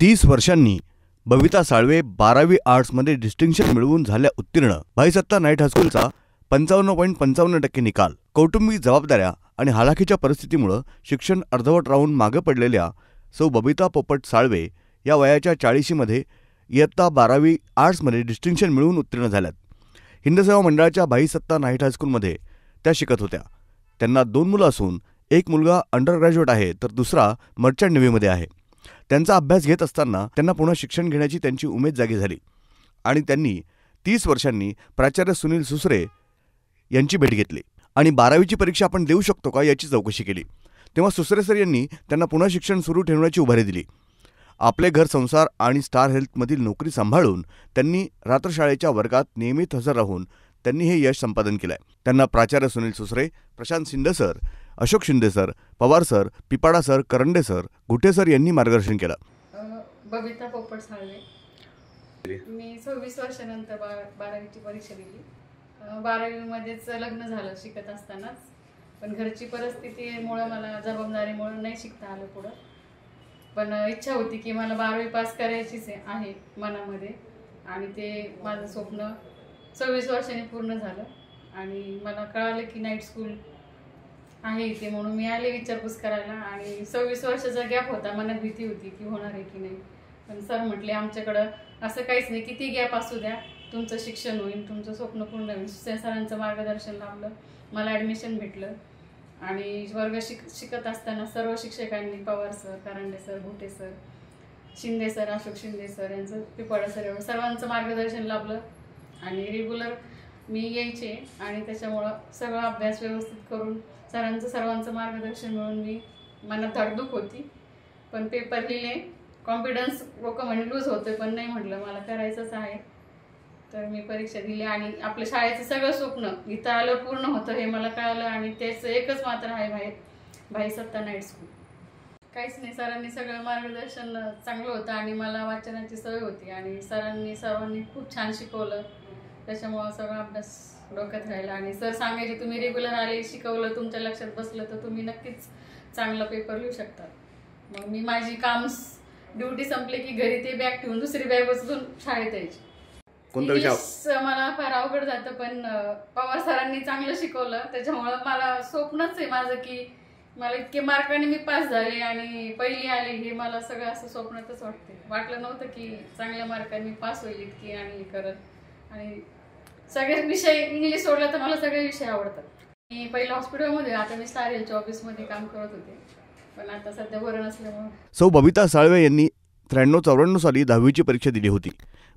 30 वर्षांनी बबिता साळवे 12वी आर्ट्समध्ये डिस्टिंक्शन मिळवून झाल्या उत्तीर्ण। भाईसत्ता नाईट हायस्कूलचा 55.55% निकाल। कौटुंबिक जबाबदाऱ्या आणि हालाखीच्या परिस्थितीमुळे शिक्षण अर्धवट राहून मागे पडलेल्या सौ बबिता पोपट साळवे या वयाच्या 40मध्ये इयत्ता 12वी आर्ट्समध्ये डिस्टिंक्शन मिळवून उत्तीर्ण झाल्यात। हिंदसेवा मंडळाच्या भाईसत्ता नाईट हायस्कूलमध्ये त्या शिकत होत्या। त्यांना 2 मुलं असून एक मुलगा अंडर ग्रॅज्युएट आहे तर दुसरा मर्चंट नेव्हीमध्ये आहे। त्यांचा अभ्यास घेत असताना त्यांना पुन्हा शिक्षण घेण्याची त्यांची उमेद जागी झाली आणि त्यांनी 30 वर्षांनी प्राचार्य सुनील सुसरे यांची भेट घेतली आणि 12वीची परीक्षा आपण देऊ शकतो का याची चौकशी केली। तेव्हा सुसरे सर यांनी त्यांना पुन्हा शिक्षण सुरू ठेवण्याची उभारी दिली। आपले घर संसार आणि स्टार हेल्थमधील नोकरी सांभाळून त्यांनी रात्रशाळेच्या वर्गात नियमित हजर राहून त्यांनी हे यश संपादन केलंय। त्यांना प्राचार्य Sunil Susare, Prashant Shinde sir, Ashok Shinde sir, Pawar sir, Pipada sir, Karande sir, Gute sir यांनी मार्गदर्शन केलं। बबिता पोपट साळवे, मी 26 वर्षानंतर 12वीची परीक्षा दिली। 12वीमध्येच लग्न झालं शिकत असतानाच, पण घरची परिस्थितीमुळे मला जबाबदारीमुळे नाही शिकता आलं पुढं। पण इच्छा होती की मला 12वी पास करायचीच आहे मनामध्ये आणि ते माझं स्वप्न 26 वर्षांनी पूर्ण झालं आणि मला कळालं की नाईट स्कूल आहे इथे, म्हणून मी आले विचारपूस करायला। आणि 26 वर्षाचा गॅप होता, मनात भीती होती की होणार आहे की नाही, पण सर म्हटले आमच्याकडं असं काहीच नाही, किती गॅप असू द्या तुमचं शिक्षण होईल, तुमचं स्वप्न पूर्ण होईल। सरांचं मार्गदर्शन लाभलं, मला ॲडमिशन भेटलं आणि वर्ग शिकत असताना सर्व शिक्षकांनी Pawar sir, Karande sir, Gute sir, Shinde sir, Ashok Shinde sir यांचं, पिपाडा सर एवढं सर्वांचं मार्गदर्शन लाभलं आणि रेग्युलर मी यायचे आणि त्याच्यामुळं सगळा अभ्यास व्यवस्थित करून सर्वांचं मार्गदर्शन मिळून मी मनात धडधूक होती। पण पेपर लिहिले, कॉन्फिडन्स लोक म्हणे लूज होतोय, पण नाही म्हटलं मला करायचंच आहे। तर मी परीक्षा दिली आणि आपल्या शाळेचं सगळं स्वप्न इथं आलं पूर्ण होतं हे मला कळालं आणि त्याचं एकच मात्र आहे भाईसत्ता नाईट स्कूल। काहीच नाही, सरांनी सगळं मार्गदर्शन चांगलं होतं आणि मला वाचनाची सवय होती आणि सर्वांनी खूप छान शिकवलं, त्याच्यामुळं सगळा अभ्यास डोक्यात राहिला। आणि सर सांगायचे तुम्ही रेग्युलर आले, शिकवलं, तुमच्या लक्षात बसलं तर तुम्ही नक्कीच चांगला पेपर लिहू शकता। मग मी माझी काम ड्युटी संपली की घरी ते बॅग ठेवून दुसरी बॅग बसवून शाळेत यायची। मला फार अवघड जातं, पण पवार सरांनी चांगलं शिकवलं, त्याच्यामुळं मला स्वप्नच आहे माझं की मला इतके मार्काने मी पास झाले आणि पहिली आले, हे मला सगळं असं स्वप्नातच वाटलं नव्हतं की चांगल्या मार्काने मी पास होईल इतकी आणि करत। आणि सगळे विषय इंग्लिश सोडलं तर मला सगळे विषय आवडतात। मी पहिलं हॉस्पिटलमध्ये, आता मी स्टार हेल्थच्या ऑफिसमध्ये काम करत होते, पण आता सध्या बरं नसल्यामुळे। सौ बबिता साळवे यांनी 93-94 साली 10वीची परीक्षा दिली होती।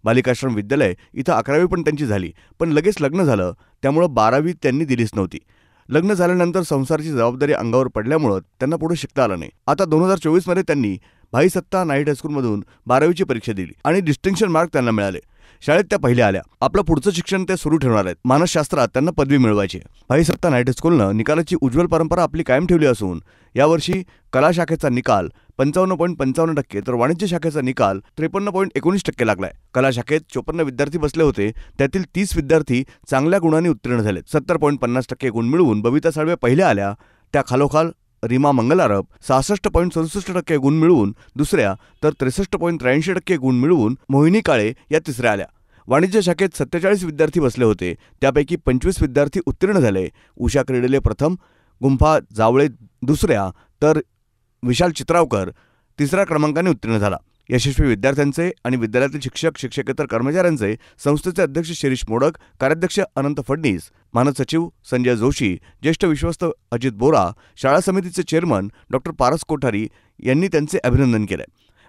बालिकाश्रम विद्यालय इथं 11वी पण त्यांची झाली, पण लगेच लग्न झालं, त्यामुळे 12वी त्यांनी दिलीच नव्हती। लग्न झाल्यानंतर संसाराची जबाबदारी अंगावर पडल्यामुळे त्यांना पुढे शिकता आलं नाही। आता 2024मध्ये त्यांनी भाईसत्ता नाईट हायस्कूलमधून 12वीची परीक्षा दिली आणि डिस्टिंक्शन मार्क त्यांना मिळाले। शाळेत त्या पहिल्या आल्या। आपलं पुढचं शिक्षण ते सुरू ठेवणार आहेत। मानसशास्त्रात त्यांना पदवी मिळवायची। भाईसत्ता नाईट हायस्कूलनं निकालाची उज्ज्वल परंपरा आपली कायम ठेवली असून यावर्षी कला शाखेचा निकाल 55.55% तर वाणिज्य शाखेचा निकाल 53.19% लागलाय। कला शाखेत 54 विद्यार्थी बसले होते, त्यातील 30 विद्यार्थी चांगल्या गुणांनी उत्तीर्ण झालेत। 70.50% गुण मिळवून बबिता साळवे पहिल्या आल्या। त्या खालोखाल रीमा मंगलारब 66.67% गुण मिळवून दुसऱ्या, तर 63.83% गुण मिळवून मोहिनी काळे या तिसऱ्या आल्या। वाणिज्य शाखेत 47 विद्यार्थी बसले होते, त्यापैकी 25 विद्यार्थी उत्तीर्ण झाले। उषा क्रीडेले प्रथम, गुंफा जावळे दुसऱ्या, तर विशाल चित्रावकर तिसऱ्या क्रमांकाने उत्तीर्ण झाला। यशस्वी विद्यार्थ्यांचे आणि विद्यालयातील शिक्षक शिक्षकेतर कर्मचाऱ्यांचे संस्थेचे अध्यक्ष शिरीष मोडक, कार्याध्यक्ष अनंत फडणीस, मानद सचिव संजय जोशी, ज्येष्ठ विश्वस्त अजित बोरा, शाळा समितीचे चेअरमन डॉक्टर पारस कोठारी यांनी त्यांचे अभिनंदन केले।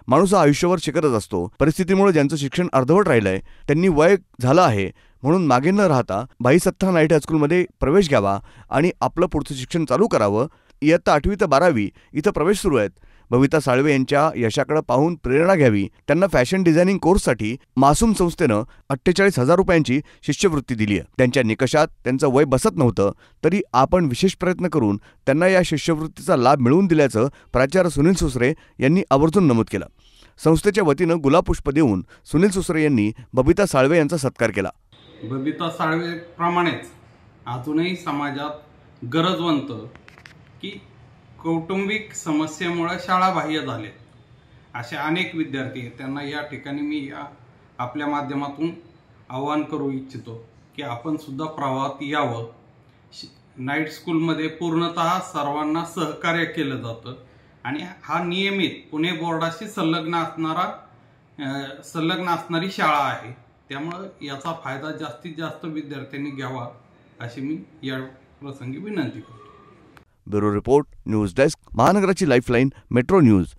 माणूस हा आयुष्यभर शिकतच असतो। परिस्थितीमुळे ज्यांचं शिक्षण अर्धवट राहिलंय त्यांनी वय झालं आहे म्हणून मागे न राहता भाईसत्ता नाईट हायस्कूलमध्ये प्रवेश घ्यावा आणि आपलं पुढचं शिक्षण चालू करावं। इयत्ता 8वी ते 12वी इथं प्रवेश सुरू आहेत। बबिता साळवे यांच्या यशाकडे पाहून प्रेरणा घ्यावी। त्यांना फॅशन डिझायनिंग कोर्ससाठी मासूम संस्थेनं 48,000 रुपयांची शिष्यवृत्ती दिली आहे। त्यांच्या निकषात त्यांचं वय बसत नव्हतं, तरी आपण विशेष प्रयत्न करून त्यांना या शिष्यवृत्तीचा लाभ मिळवून दिल्याचं प्राचार्य सुनील सुसरे यांनी आवर्जून नमूद केलं। संस्थेच्या वतीनं गुलाबपुष्प देऊन सुनील सुसरे यांनी बबिता साळवे यांचा सत्कार केला। बबिता साळवे प्रमाणेच अजूनही समाजात गरजवंत की कौटुंबिक समस्येमुळे शाळा बाह्य झाले असे अनेक विद्यार्थी आहेत. त्यांना या ठिकाणी मी आपल्या माध्यमातून आवाहन करू इच्छितो की आपण सुद्धा प्रवाहात यावं. नाईट स्कूलमध्ये पूर्णतः सर्वांना सहकार्य केलं जातं आणि हा नियमित पुणे बोर्डाशी संलग्न असणारी शाळा आहे. त्यामुळं याचा फायदा जास्तीत जास्त विद्यार्थ्यांनी घ्यावा अशी मी या प्रसंगी विनंती करतो. ब्युरो रिपोर्ट, न्यूज डेस्क, महानगराची लाईफलाईन, मेट्रो न्यूज.